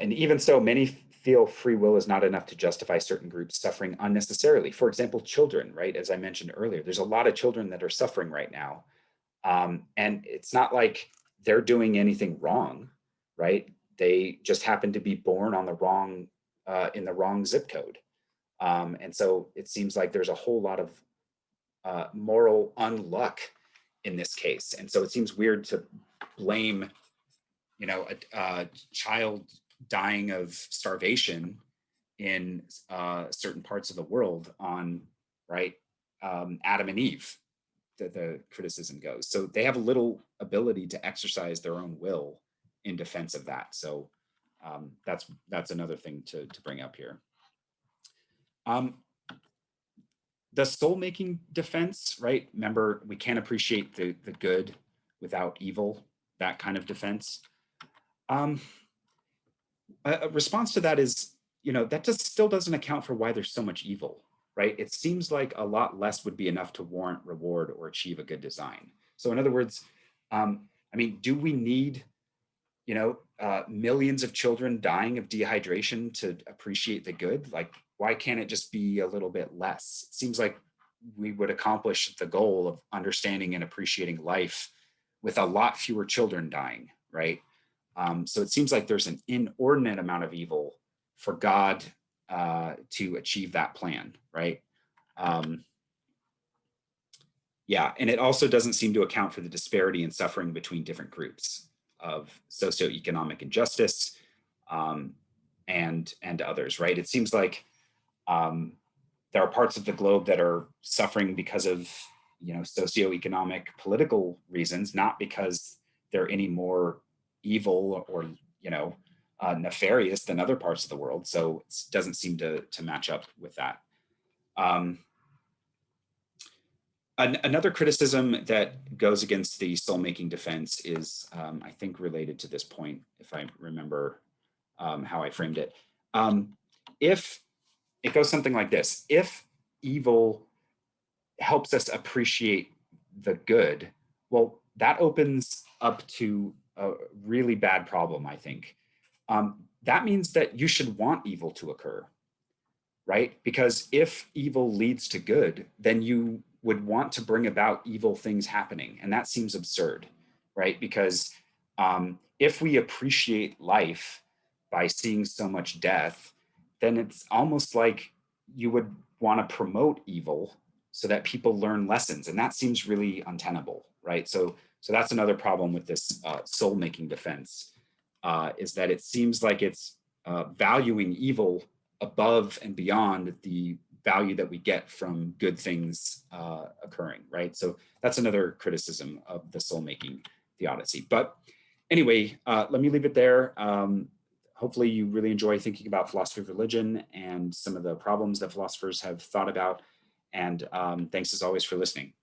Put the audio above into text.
and even so, many feel free will is not enough to justify certain groups suffering unnecessarily. For example, children, right? As I mentioned earlier, there's a lot of children that are suffering right now. And it's not like they're doing anything wrong, right? They just happen to be born on the wrong, in the wrong zip code. And so it seems like there's a whole lot of moral unluck in this case. And so it seems weird to blame, a child dying of starvation in certain parts of the world on, right, Adam and Eve, the criticism goes. So they have a little ability to exercise their own will in defense of that. So that's another thing to bring up here. The soul-making defense, right? Remember, we can't appreciate the good without evil, that kind of defense. A response to that is, that just still doesn't account for why there's so much evil, right? It seems like a lot less would be enough to warrant reward or achieve a good design. So in other words, do we need, millions of children dying of dehydration to appreciate the good? Like, why can't it just be a little bit less? It seems like we would accomplish the goal of understanding and appreciating life with a lot fewer children dying, right? So it seems like there's an inordinate amount of evil for God to achieve that plan, right? Yeah, and it also doesn't seem to account for the disparity in suffering between different groups of socioeconomic injustice and others, right? It seems like there are parts of the globe that are suffering because of socioeconomic political reasons, not because they're any more evil or nefarious than other parts of the world. So it doesn't seem to match up with that. Another criticism that goes against the soul-making defense is, I think, related to this point, if I remember how I framed it. If it goes something like this: if evil helps us appreciate the good, well, that opens up to a really bad problem, I think. That means that you should want evil to occur, right? Because if evil leads to good, then you would want to bring about evil things happening. And that seems absurd, right? Because if we appreciate life by seeing so much death, then it's almost like you would want to promote evil so that people learn lessons. And that seems really untenable, right? So that's another problem with this soul-making defense, is that it seems like it's valuing evil above and beyond the value that we get from good things occurring, right? So that's another criticism of the soul-making theodicy. But anyway, let me leave it there. Hopefully you really enjoy thinking about philosophy of religion and some of the problems that philosophers have thought about. And thanks as always for listening.